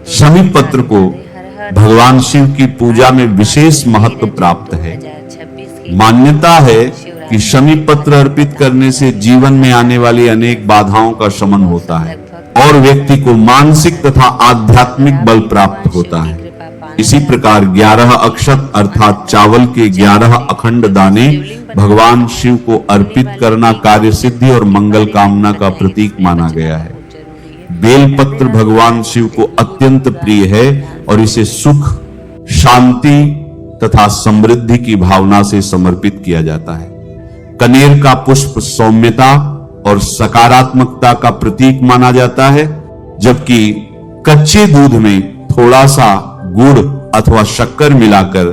शमी पत्र को भगवान शिव की पूजा में विशेष महत्व प्राप्त है। मान्यता है कि शमी पत्र अर्पित करने से जीवन में आने वाली अनेक बाधाओं का शमन होता है और व्यक्ति को मानसिक तथा आध्यात्मिक बल प्राप्त होता है। इसी प्रकार 11 अक्षत अर्थात चावल के 11 अखंड दाने भगवान शिव को अर्पित करना कार्य सिद्धि और मंगल कामना का प्रतीक माना गया है। बेलपत्र भगवान शिव को अत्यंत प्रिय है और इसे सुख, शांति तथा समृद्धि की भावना से समर्पित किया जाता है। कनेर का पुष्प सौम्यता और सकारात्मकता का प्रतीक माना जाता है, जबकि कच्चे दूध में थोड़ा सा गुड़ अथवा शक्कर मिलाकर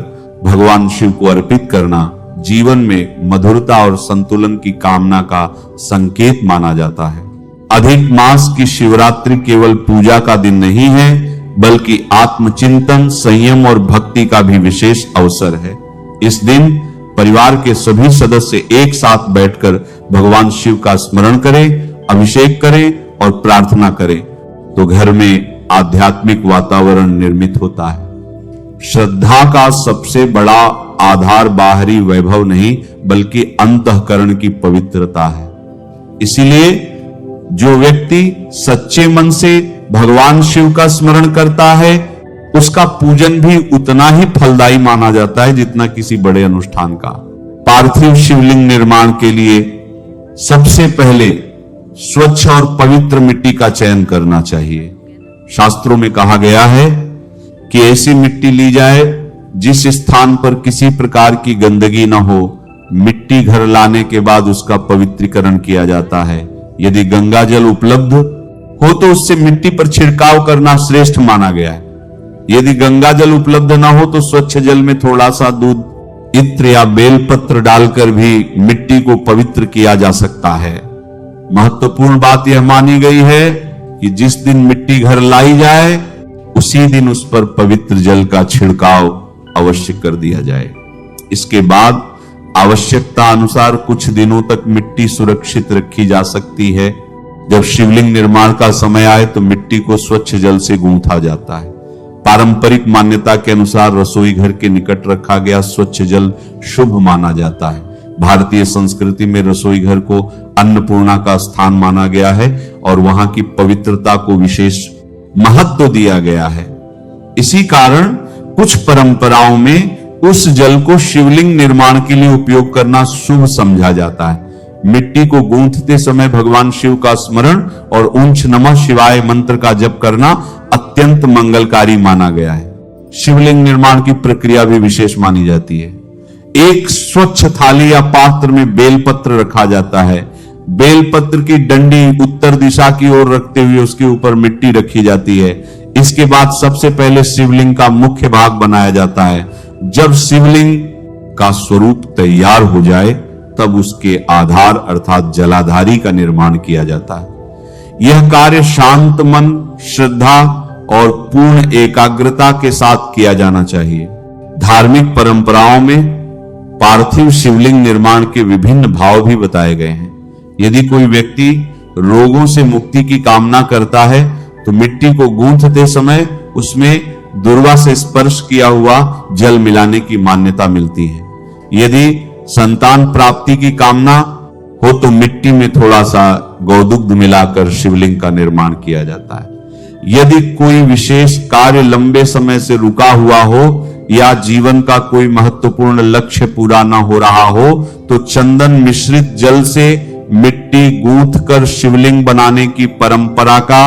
भगवान शिव को अर्पित करना जीवन में मधुरता और संतुलन की कामना का संकेत माना जाता है। अधिक मास की शिवरात्रि केवल पूजा का दिन नहीं है, बल्कि आत्मचिंतन, संयम और भक्ति का भी विशेष अवसर है। इस दिन परिवार के सभी सदस्य एक साथ बैठकर भगवान शिव का स्मरण करें, अभिषेक करें और प्रार्थना करें तो घर में आध्यात्मिक वातावरण निर्मित होता है। श्रद्धा का सबसे बड़ा आधार बाहरी वैभव नहीं, बल्कि अंतःकरण की पवित्रता है। इसीलिए जो व्यक्ति सच्चे मन से भगवान शिव का स्मरण करता है, उसका पूजन भी उतना ही फलदायी माना जाता है जितना किसी बड़े अनुष्ठान का। पार्थिव शिवलिंग निर्माण के लिए सबसे पहले स्वच्छ और पवित्र मिट्टी का चयन करना चाहिए। शास्त्रों में कहा गया है कि ऐसी मिट्टी ली जाए जिस स्थान पर किसी प्रकार की गंदगी न हो। मिट्टी घर लाने के बाद उसका पवित्रीकरण किया जाता है। यदि गंगा जल उपलब्ध हो तो उससे मिट्टी पर छिड़काव करना श्रेष्ठ माना गया है। यदि गंगा जल उपलब्ध न हो तो स्वच्छ जल में थोड़ा सा दूध, इत्र या बेलपत्र डालकर भी मिट्टी को पवित्र किया जा सकता है। महत्वपूर्ण बात यह मानी गई है कि जिस दिन मिट्टी घर लाई जाए उसी दिन उस पर पवित्र जल का छिड़काव अवश्य कर दिया जाए। इसके बाद आवश्यकता अनुसार कुछ दिनों तक मिट्टी सुरक्षित रखी जा सकती है। जब शिवलिंग निर्माण का समय आए तो मिट्टी को स्वच्छ जल से गूंथा जाता है। पारंपरिक मान्यता के अनुसार रसोई घर के निकट रखा गया स्वच्छ जल शुभ माना जाता है। भारतीय संस्कृति में रसोई घर को अन्नपूर्णा का स्थान माना गया है और वहां की पवित्रता को विशेष महत्व दिया गया है। इसी कारण कुछ परंपराओं में उस जल को शिवलिंग निर्माण के लिए उपयोग करना शुभ समझा जाता है। मिट्टी को गूंथते समय भगवान शिव का स्मरण और ऊंच नमः शिवाय मंत्र का जप करना अत्यंत मंगलकारी माना गया है। शिवलिंग निर्माण की प्रक्रिया भी विशेष मानी जाती है। एक स्वच्छ थाली या पात्र में बेलपत्र रखा जाता है। बेलपत्र की डंडी उत्तर दिशा की ओर रखते हुए उसके ऊपर मिट्टी रखी जाती है। इसके बाद सबसे पहले शिवलिंग का मुख्य भाग बनाया जाता है। जब शिवलिंग का स्वरूप तैयार हो जाए तब उसके आधार अर्थात जलाधारी का निर्माण किया जाता है। यह कार्य शांत मन, श्रद्धा और पूर्ण एकाग्रता के साथ किया जाना चाहिए। धार्मिक परंपराओं में पार्थिव शिवलिंग निर्माण के विभिन्न भाव भी बताए गए हैं। यदि कोई व्यक्ति रोगों से मुक्ति की कामना करता है तो मिट्टी को गूंथते समय उसमें दुर्वा से स्पर्श किया हुआ जल मिलाने की मान्यता मिलती है। यदि संतान प्राप्ति की कामना हो तो मिट्टी में थोड़ा सा गौदुग्ध मिलाकर शिवलिंग का निर्माण किया जाता है। यदि कोई विशेष कार्य लंबे समय से रुका हुआ हो या जीवन का कोई महत्वपूर्ण लक्ष्य पूरा न हो रहा हो तो चंदन मिश्रित जल से मिट्टी गूंथ कर शिवलिंग बनाने की परंपरा का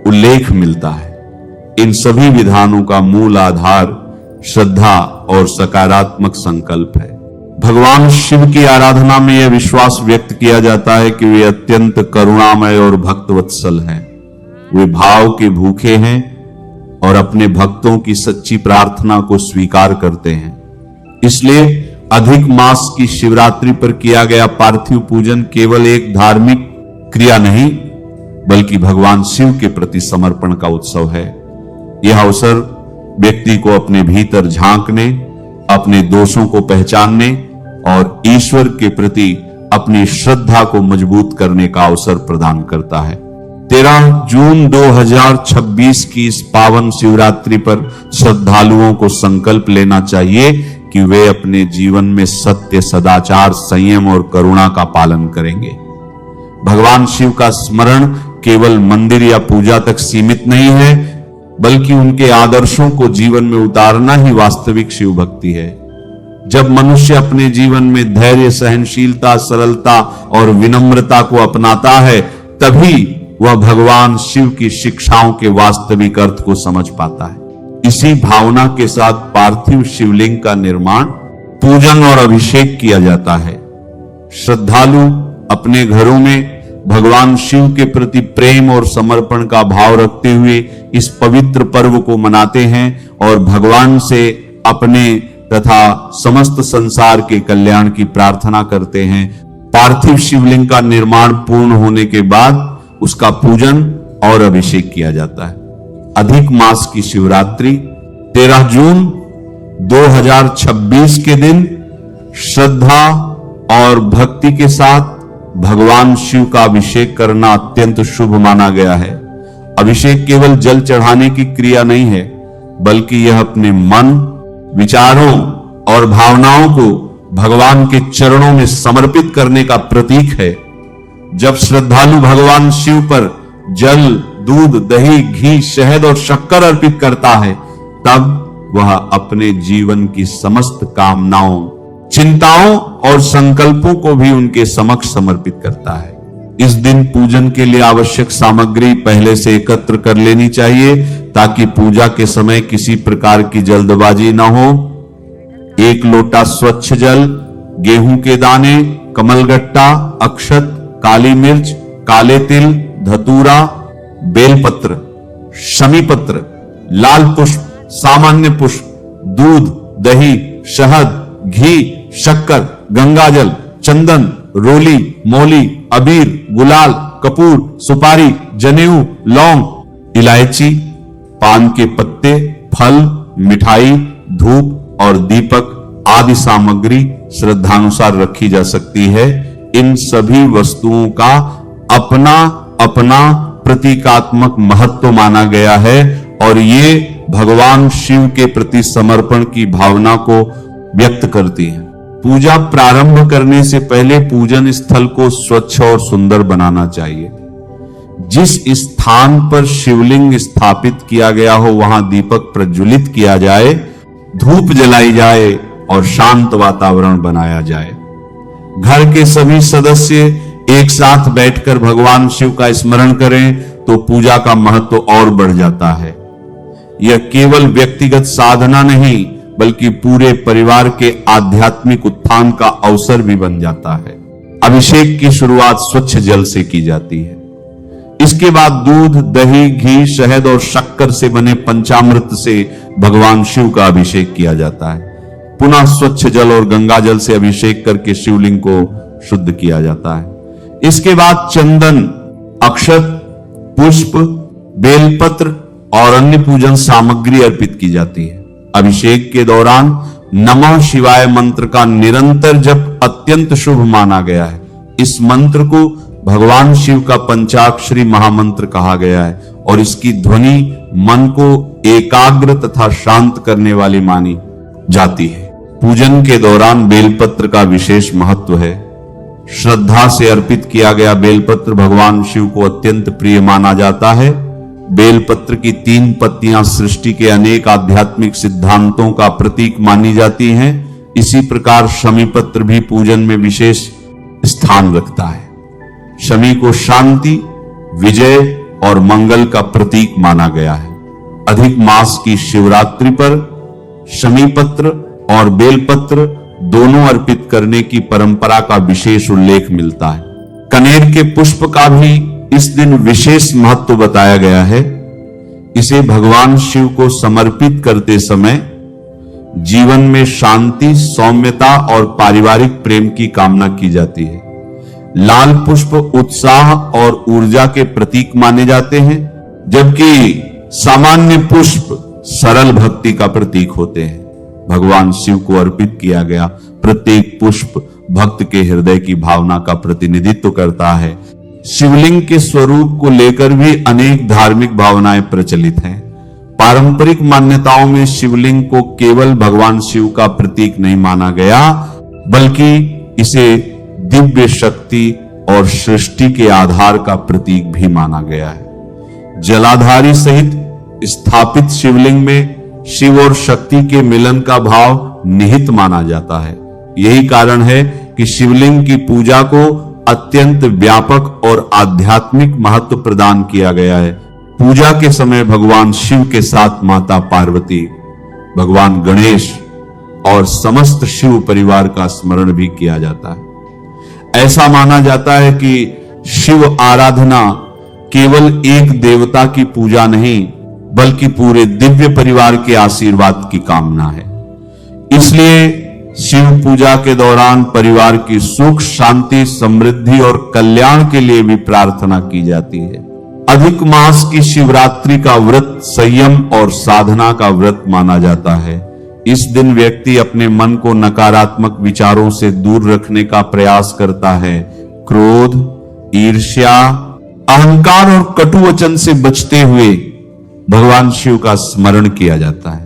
उल्लेख मिलता है। इन सभी विधानों का मूल आधार श्रद्धा और सकारात्मक संकल्प है। भगवान शिव की आराधना में यह विश्वास व्यक्त किया जाता है कि वे अत्यंत करुणामय और भक्तवत्सल हैं। वे भाव के भूखे हैं और अपने भक्तों की सच्ची प्रार्थना को स्वीकार करते हैं। इसलिए अधिक मास की शिवरात्रि पर किया गया पार्थिव पूजन केवल एक धार्मिक क्रिया नहीं, बल्कि भगवान शिव के प्रति समर्पण का उत्सव है। यह अवसर व्यक्ति को अपने भीतर झांकने, अपने दोषों को पहचानने और ईश्वर के प्रति अपनी श्रद्धा को मजबूत करने का अवसर प्रदान करता है। 13 जून 2026 की इस पावन शिवरात्रि पर श्रद्धालुओं को संकल्प लेना चाहिए कि वे अपने जीवन में सत्य, सदाचार, संयम और करुणा का पालन करेंगे। भगवान शिव का स्मरण केवल मंदिर या पूजा तक सीमित नहीं है, बल्कि उनके आदर्शों को जीवन में उतारना ही वास्तविक शिव भक्ति है। जब मनुष्य अपने जीवन में धैर्य, सहनशीलता, सरलता और विनम्रता को अपनाता है, तभी वह भगवान शिव की शिक्षाओं के वास्तविक अर्थ को समझ पाता है। इसी भावना के साथ पार्थिव शिवलिंग का निर्माण, पूजन और अभिषेक किया जाता है। श्रद्धालु अपने घरों में भगवान शिव के प्रति प्रेम और समर्पण का भाव रखते हुए इस पवित्र पर्व को मनाते हैं और भगवान से अपने तथा समस्त संसार के कल्याण की प्रार्थना करते हैं। पार्थिव शिवलिंग का निर्माण पूर्ण होने के बाद उसका पूजन और अभिषेक किया जाता है। अधिक मास की शिवरात्रि 13 जून 2026 के दिन श्रद्धा और भक्ति के साथ भगवान शिव का अभिषेक करना अत्यंत शुभ माना गया है। अभिषेक केवल जल चढ़ाने की क्रिया नहीं है, बल्कि यह अपने मन, विचारों और भावनाओं को भगवान के चरणों में समर्पित करने का प्रतीक है। जब श्रद्धालु भगवान शिव पर जल, दूध, दही, घी, शहद और शक्कर अर्पित करता है, तब वह अपने जीवन की समस्त कामनाओं, चिंताओं और संकल्पों को भी उनके समक्ष समर्पित करता है। इस दिन पूजन के लिए आवश्यक सामग्री पहले से एकत्र कर लेनी चाहिए, ताकि पूजा के समय किसी प्रकार की जल्दबाजी न हो। 1 लोटा स्वच्छ जल, गेहूं के दाने, कमलगट्टा, अक्षत, काली मिर्च, काले तिल, धतूरा, बेलपत्र, शमी पत्र, लाल पुष्प, सामान्य पुष्प, दूध, दही, शहद, घी, शक्कर, गंगाजल, चंदन, रोली, मौली, अबीर, गुलाल, कपूर, सुपारी, जनेऊ, लौंग, इलायची, पान के पत्ते, फल, मिठाई, धूप और दीपक आदि सामग्री श्रद्धानुसार रखी जा सकती है। इन सभी वस्तुओं का अपना अपना प्रतीकात्मक महत्व माना गया है और ये भगवान शिव के प्रति समर्पण की भावना को व्यक्त करती है। पूजा प्रारंभ करने से पहले पूजन स्थल को स्वच्छ और सुंदर बनाना चाहिए। जिस स्थान पर शिवलिंग स्थापित किया गया हो वहां दीपक प्रज्वलित किया जाए, धूप जलाई जाए और शांत वातावरण बनाया जाए। घर के सभी सदस्य एक साथ बैठकर भगवान शिव का स्मरण करें तो पूजा का महत्व और बढ़ जाता है। यह केवल व्यक्तिगत साधना नहीं, बल्कि पूरे परिवार के आध्यात्मिक उत्थान का अवसर भी बन जाता है। अभिषेक की शुरुआत स्वच्छ जल से की जाती है। इसके बाद दूध, दही, घी, शहद और शक्कर से बने पंचामृत से भगवान शिव का अभिषेक किया जाता है। पुनः स्वच्छ जल और गंगा जल से अभिषेक करके शिवलिंग को शुद्ध किया जाता है। इसके बाद चंदन, अक्षत, पुष्प, बेलपत्र और अन्य पूजन सामग्री अर्पित की जाती है। अभिषेक के दौरान नमः शिवाय मंत्र का निरंतर जप अत्यंत शुभ माना गया है। इस मंत्र को भगवान शिव का पंचाक्षरी महामंत्र कहा गया है और इसकी ध्वनि मन को एकाग्र तथा शांत करने वाली मानी जाती है। पूजन के दौरान बेलपत्र का विशेष महत्व है। श्रद्धा से अर्पित किया गया बेलपत्र भगवान शिव को अत्यंत प्रिय माना जाता है। बेलपत्र की 3 पत्तियां सृष्टि के अनेक आध्यात्मिक सिद्धांतों का प्रतीक मानी जाती हैं। इसी प्रकार शमी पत्र भी पूजन में विशेष स्थान रखता है। शमी को शांति, विजय और मंगल का प्रतीक माना गया है। अधिक मास की शिवरात्रि पर शमी पत्र और बेलपत्र दोनों अर्पित करने की परंपरा का विशेष उल्लेख मिलता है। कनेर के पुष्प का भी इस दिन विशेष महत्व बताया गया है। इसे भगवान शिव को समर्पित करते समय जीवन में शांति, सौम्यता और पारिवारिक प्रेम की कामना की जाती है। लाल पुष्प उत्साह और ऊर्जा के प्रतीक माने जाते हैं, जबकि सामान्य पुष्प सरल भक्ति का प्रतीक होते हैं। भगवान शिव को अर्पित किया गया प्रत्येक पुष्प भक्त के हृदय की भावना का प्रतिनिधित्व करता है। शिवलिंग के स्वरूप को लेकर भी अनेक धार्मिक भावनाएं प्रचलित हैं। पारंपरिक मान्यताओं में शिवलिंग को केवल भगवान शिव का प्रतीक नहीं माना गया, बल्कि इसे दिव्य शक्ति और सृष्टि के आधार का प्रतीक भी माना गया है। जलाधारी सहित स्थापित शिवलिंग में शिव और शक्ति के मिलन का भाव निहित माना जाता है। यही कारण है कि शिवलिंग की पूजा को अत्यंत व्यापक और आध्यात्मिक महत्व प्रदान किया गया है। पूजा के समय भगवान शिव के साथ माता पार्वती, भगवान गणेश और समस्त शिव परिवार का स्मरण भी किया जाता है। ऐसा माना जाता है कि शिव आराधना केवल एक देवता की पूजा नहीं, बल्कि पूरे दिव्य परिवार के आशीर्वाद की कामना है। इसलिए शिव पूजा के दौरान परिवार की सुख, शांति, समृद्धि और कल्याण के लिए भी प्रार्थना की जाती है। अधिक मास की शिवरात्रि का व्रत संयम और साधना का व्रत माना जाता है। इस दिन व्यक्ति अपने मन को नकारात्मक विचारों से दूर रखने का प्रयास करता है। क्रोध, ईर्ष्या, अहंकार और कटु वचन से बचते हुए भगवान शिव का स्मरण किया जाता है।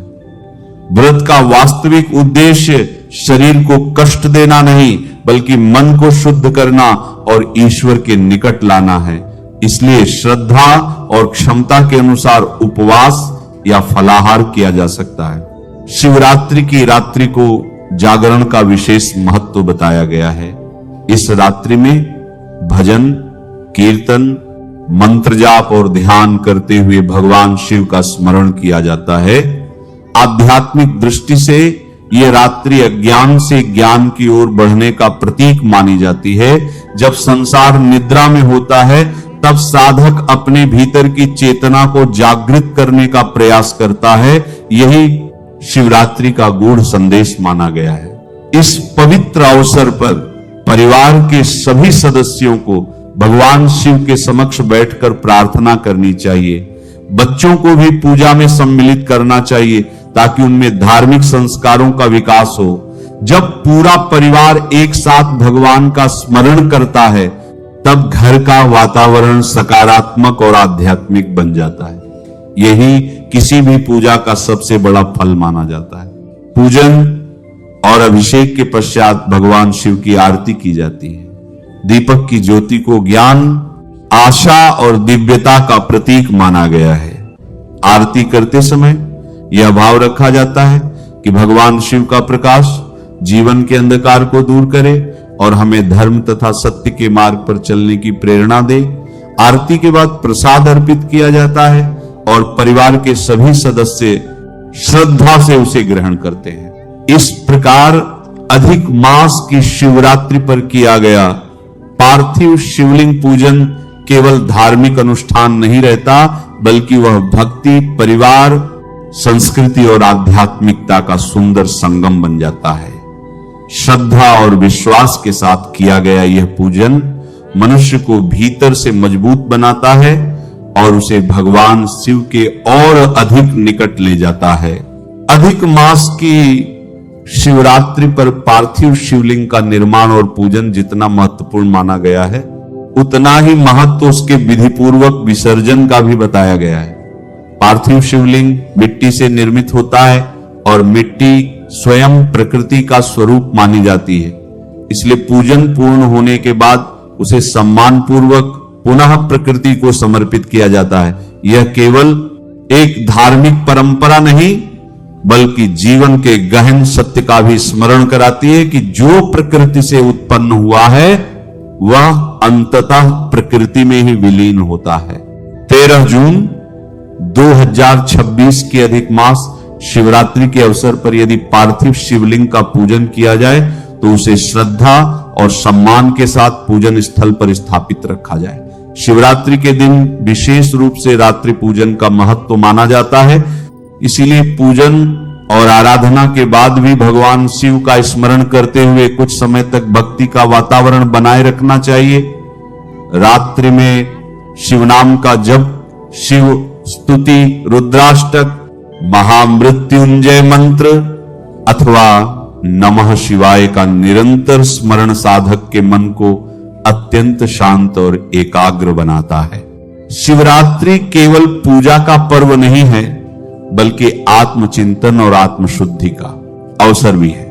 व्रत का वास्तविक उद्देश्य शरीर को कष्ट देना नहीं, बल्कि मन को शुद्ध करना और ईश्वर के निकट लाना है। इसलिए श्रद्धा और क्षमता के अनुसार उपवास या फलाहार किया जा सकता है। शिवरात्रि की रात्रि को जागरण का विशेष महत्व बताया गया है। इस रात्रि में भजन, कीर्तन, मंत्र जाप और ध्यान करते हुए भगवान शिव का स्मरण किया जाता है। आध्यात्मिक दृष्टि से यह रात्रि अज्ञान से ज्ञान की ओर बढ़ने का प्रतीक मानी जाती है। जब संसार निद्रा में होता है, तब साधक अपने भीतर की चेतना को जागृत करने का प्रयास करता है। यही शिवरात्रि का गूढ़ संदेश माना गया है। इस पवित्र अवसर पर परिवार के सभी सदस्यों को भगवान शिव के समक्ष बैठकर प्रार्थना करनी चाहिए। बच्चों को भी पूजा में सम्मिलित करना चाहिए, ताकि उनमें धार्मिक संस्कारों का विकास हो। जब पूरा परिवार एक साथ भगवान का स्मरण करता है, तब घर का वातावरण सकारात्मक और आध्यात्मिक बन जाता है। यही किसी भी पूजा का सबसे बड़ा फल माना जाता है। पूजन और अभिषेक के पश्चात भगवान शिव की आरती की जाती है। दीपक की ज्योति को ज्ञान, आशा और दिव्यता का प्रतीक माना गया है। आरती करते समय यह भाव रखा जाता है कि भगवान शिव का प्रकाश जीवन के अंधकार को दूर करे और हमें धर्म तथा सत्य के मार्ग पर चलने की प्रेरणा दे। आरती के बाद प्रसाद अर्पित किया जाता है और परिवार के सभी सदस्य श्रद्धा से उसे ग्रहण करते हैं। इस प्रकार अधिक मास की शिवरात्रि पर किया गया पार्थिव शिवलिंग पूजन केवल धार्मिक अनुष्ठान नहीं रहता, बल्कि वह भक्ति, परिवार, संस्कृति और आध्यात्मिकता का सुंदर संगम बन जाता है। श्रद्धा और विश्वास के साथ किया गया यह पूजन मनुष्य को भीतर से मजबूत बनाता है और उसे भगवान शिव के और अधिक निकट ले जाता है। अधिक मास की शिवरात्रि पर पार्थिव शिवलिंग का निर्माण और पूजन जितना महत्वपूर्ण माना गया है, उतना ही महत्व उसके विधिपूर्वक विसर्जन का भी बताया गया है। पार्थिव शिवलिंग मिट्टी से निर्मित होता है और मिट्टी स्वयं प्रकृति का स्वरूप मानी जाती है। इसलिए पूजन पूर्ण होने के बाद उसे सम्मान पूर्वक पुनः प्रकृति को समर्पित किया जाता है। यह केवल एक धार्मिक परंपरा नहीं, बल्कि जीवन के गहन सत्य का भी स्मरण कराती है कि जो प्रकृति से उत्पन्न हुआ है वह अंततः प्रकृति में ही विलीन होता है। 13 जून 2026 के अधिक मास शिवरात्रि के अवसर पर यदि पार्थिव शिवलिंग का पूजन किया जाए, तो उसे श्रद्धा और सम्मान के साथ पूजन स्थल पर स्थापित रखा जाए। शिवरात्रि के दिन विशेष रूप से रात्रि पूजन का महत्व माना जाता है। इसीलिए पूजन और आराधना के बाद भी भगवान शिव का स्मरण करते हुए कुछ समय तक भक्ति का वातावरण बनाए रखना चाहिए। रात्रि में शिव नाम का जप, शिव स्तुति, रुद्राष्टक, महामृत्युंजय मंत्र अथवा नमः शिवाय का निरंतर स्मरण साधक के मन को अत्यंत शांत और एकाग्र बनाता है। शिवरात्रि केवल पूजा का पर्व नहीं है, बल्कि आत्मचिंतन और आत्मशुद्धि का अवसर भी है।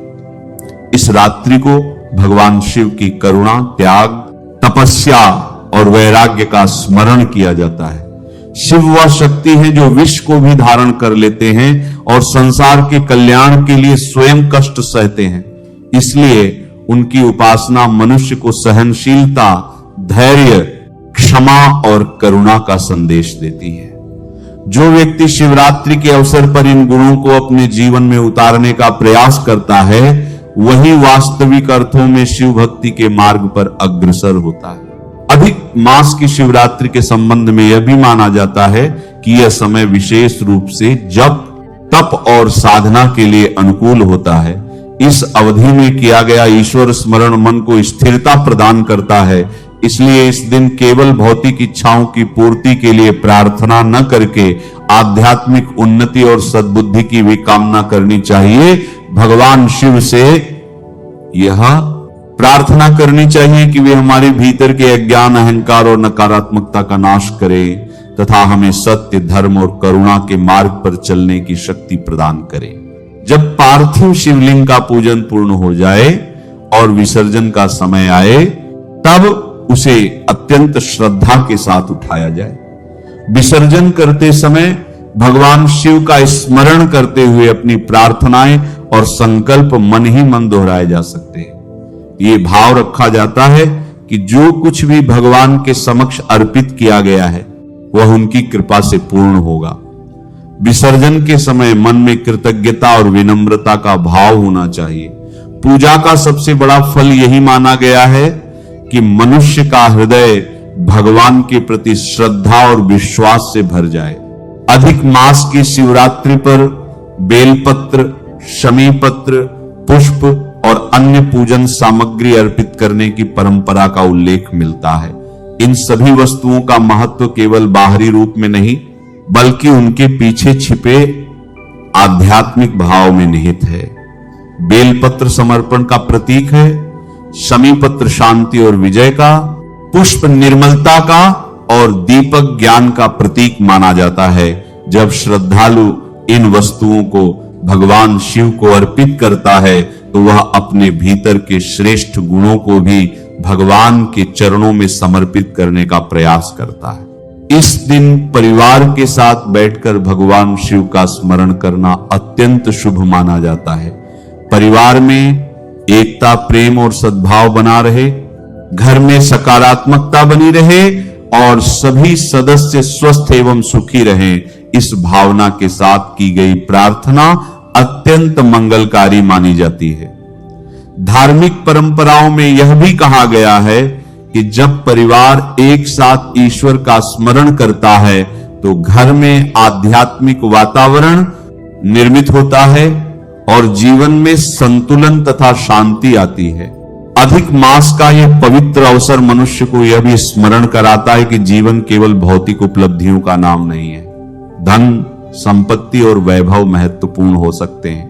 इस रात्रि को भगवान शिव की करुणा, त्याग, तपस्या और वैराग्य का स्मरण किया जाता है। शिव वह शक्ति है जो विश्व को भी धारण कर लेते हैं और संसार के कल्याण के लिए स्वयं कष्ट सहते हैं। इसलिए उनकी उपासना मनुष्य को सहनशीलता, धैर्य, क्षमा और करुणा का संदेश देती है। जो व्यक्ति शिवरात्रि के अवसर पर इन गुणों को अपने जीवन में उतारने का प्रयास करता है, वही वास्तविक अर्थों में शिव भक्ति के मार्ग पर अग्रसर होता है। अधिक मास की शिवरात्रि के संबंध में यह भी माना जाता है कि यह समय विशेष रूप से जप, तप और साधना के लिए अनुकूल होता है। इस अवधि में किया गया ईश्वर स्मरण मन को स्थिरता प्रदान करता है। इसलिए इस दिन केवल भौतिक इच्छाओं की पूर्ति के लिए प्रार्थना न करके आध्यात्मिक उन्नति और सद्बुद्धि की भी कामना करनी चाहिए। भगवान शिव से यह प्रार्थना करनी चाहिए कि वे हमारे भीतर के अज्ञान, अहंकार और नकारात्मकता का नाश करें तथा हमें सत्य, धर्म और करुणा के मार्ग पर चलने की शक्ति प्रदान करें। जब पार्थिव शिवलिंग का पूजन पूर्ण हो जाए और विसर्जन का समय आए, तब उसे अत्यंत श्रद्धा के साथ उठाया जाए। विसर्जन करते समय भगवान शिव का स्मरण करते हुए अपनी प्रार्थनाएं और संकल्प मन ही मन दोहराए जा सकते हैं। ये भाव रखा जाता है कि जो कुछ भी भगवान के समक्ष अर्पित किया गया है वह उनकी कृपा से पूर्ण होगा। विसर्जन के समय मन में कृतज्ञता और विनम्रता का भाव होना चाहिए। पूजा का सबसे बड़ा फल यही माना गया है कि मनुष्य का हृदय भगवान के प्रति श्रद्धा और विश्वास से भर जाए। अधिक मास की शिवरात्रि पर बेलपत्र, शमी पत्र, पुष्प और अन्य पूजन सामग्री अर्पित करने की परंपरा का उल्लेख मिलता है। इन सभी वस्तुओं का महत्व केवल बाहरी रूप में नहीं, बल्कि उनके पीछे छिपे आध्यात्मिक भाव में निहित है। बेलपत्र समर्पण का प्रतीक है, शमी पत्र शांति और विजय का, पुष्प निर्मलता का और दीपक ज्ञान का प्रतीक माना जाता है। जब श्रद्धालु इन वस्तुओं को भगवान शिव को अर्पित करता है तो वह अपने भीतर के श्रेष्ठ गुणों को भी भगवान के चरणों में समर्पित करने का प्रयास करता है। इस दिन परिवार के साथ बैठकर भगवान शिव का स्मरण करना अत्यंत शुभ माना जाता है। परिवार में एकता, प्रेम और सद्भाव बना रहे, घर में सकारात्मकता बनी रहे और सभी सदस्य स्वस्थ एवं सुखी रहें, इस भावना के साथ की गई प्रार्थना अत्यंत मंगलकारी मानी जाती है। धार्मिक परंपराओं में यह भी कहा गया है कि जब परिवार एक साथ ईश्वर का स्मरण करता है तो घर में आध्यात्मिक वातावरण निर्मित होता है और जीवन में संतुलन तथा शांति आती है। अधिक मास का यह पवित्र अवसर मनुष्य को यह भी स्मरण कराता है कि जीवन केवल भौतिक उपलब्धियों का नाम नहीं है। धन, संपत्ति और वैभव महत्वपूर्ण हो सकते हैं,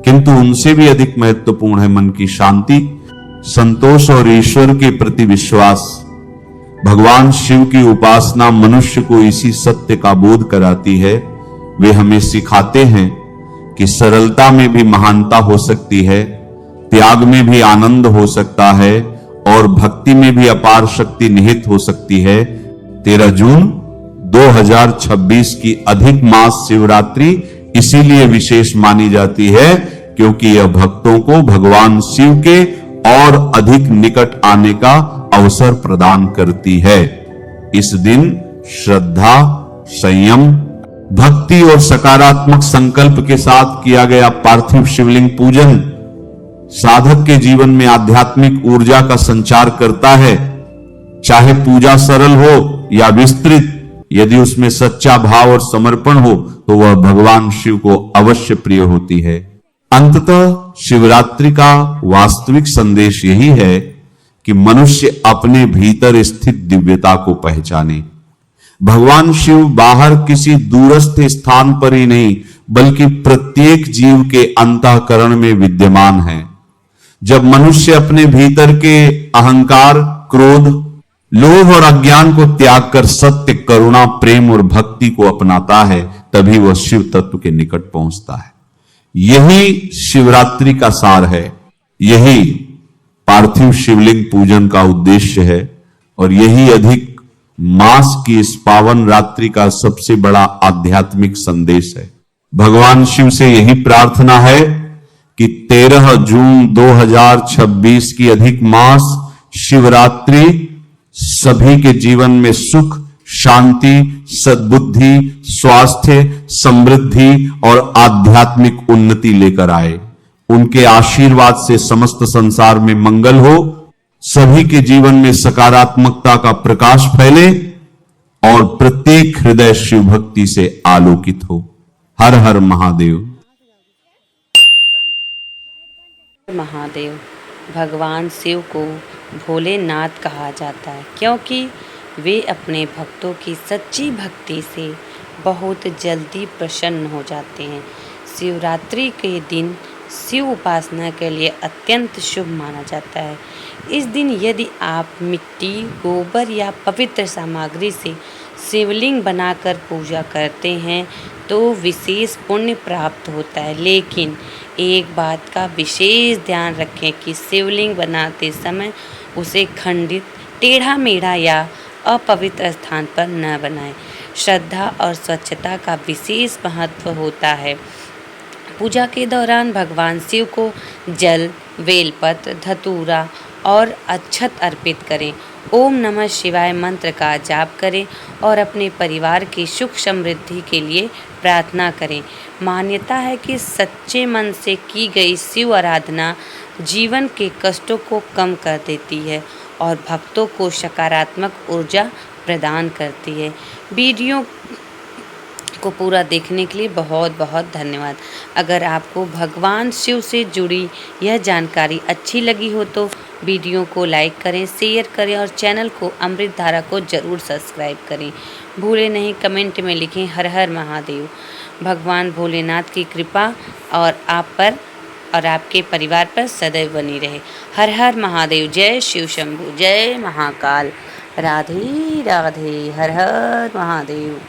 किंतु उनसे भी अधिक महत्वपूर्ण है मन की शांति, संतोष और ईश्वर के प्रति विश्वास। भगवान शिव की उपासना मनुष्य को इसी सत्य का बोध कराती है। वे हमें सिखाते हैं कि सरलता में भी महानता हो सकती है, त्याग में भी आनंद हो सकता है और भक्ति में भी अपार शक्ति निहित हो सकती है। 13 जून 2026 की अधिक मास शिवरात्रि इसीलिए विशेष मानी जाती है क्योंकि यह भक्तों को भगवान शिव के और अधिक निकट आने का अवसर प्रदान करती है। इस दिन श्रद्धा, संयम, भक्ति और सकारात्मक संकल्प के साथ किया गया पार्थिव शिवलिंग पूजन साधक के जीवन में आध्यात्मिक ऊर्जा का संचार करता है। चाहे पूजा सरल हो या विस्तृत, यदि उसमें सच्चा भाव और समर्पण हो तो वह भगवान शिव को अवश्य प्रिय होती है। अंततः शिवरात्रि का वास्तविक संदेश यही है कि मनुष्य अपने भीतर स्थित दिव्यता को पहचाने। भगवान शिव बाहर किसी दूरस्थ स्थान पर ही नहीं, बल्कि प्रत्येक जीव के अंतःकरण में विद्यमान है। जब मनुष्य अपने भीतर के अहंकार, क्रोध, लोभ और अज्ञान को त्याग कर सत्य, करुणा, प्रेम और भक्ति को अपनाता है, तभी वह शिव तत्व के निकट पहुंचता है। यही शिवरात्रि का सार है, यही पार्थिव शिवलिंग पूजन का उद्देश्य है और यही अधिक मास की इस पावन रात्रि का सबसे बड़ा आध्यात्मिक संदेश है। भगवान शिव से यही प्रार्थना है कि 13 जून 2026 की अधिक मास शिवरात्रि सभी के जीवन में सुख, शांति, सद्बुद्धि, स्वास्थ्य, समृद्धि और आध्यात्मिक उन्नति लेकर आए। उनके आशीर्वाद से समस्त संसार में मंगल हो, सभी के जीवन में सकारात्मकता का प्रकाश फैले और प्रत्येक हृदय शिव भक्ति से आलोकित हो। हर हर महादेव। महादेव। भगवान शिव को भोलेनाथ कहा जाता है क्योंकि वे अपने भक्तों की सच्ची भक्ति से बहुत जल्दी प्रसन्न हो जाते हैं। शिवरात्रि के दिन शिव उपासना के लिए अत्यंत शुभ माना जाता है। इस दिन यदि आप मिट्टी, गोबर या पवित्र सामग्री से शिवलिंग बनाकर पूजा करते हैं तो विशेष पुण्य प्राप्त होता है। लेकिन एक बात का विशेष ध्यान रखें कि शिवलिंग बनाते समय उसे खंडित, टेढ़ा मेढ़ा या अपवित्र स्थान पर न बनाएं। श्रद्धा और स्वच्छता का विशेष महत्व होता है। पूजा के दौरान भगवान शिव को जल, बेलपत्र, धतूरा और अक्षत अर्पित करें। ओम नमः शिवाय मंत्र का जाप करें और अपने परिवार की सुख समृद्धि के लिए प्रार्थना करें। मान्यता है कि सच्चे मन से की गई शिव आराधना जीवन के कष्टों को कम कर देती है और भक्तों को सकारात्मक ऊर्जा प्रदान करती है। वीडियो को पूरा देखने के लिए बहुत बहुत धन्यवाद। अगर आपको भगवान शिव से जुड़ी यह जानकारी अच्छी लगी हो तो वीडियो को लाइक करें, शेयर करें और चैनल को अमृत धारा को ज़रूर सब्सक्राइब करें। भूले नहीं कमेंट में लिखें हर हर महादेव। भगवान भोलेनाथ की कृपा और आप पर और आपके परिवार पर सदैव बनी रहे। हर हर महादेव। जय शिव शंभू, जय महाकाल। राधे राधे। हर हर महादेव।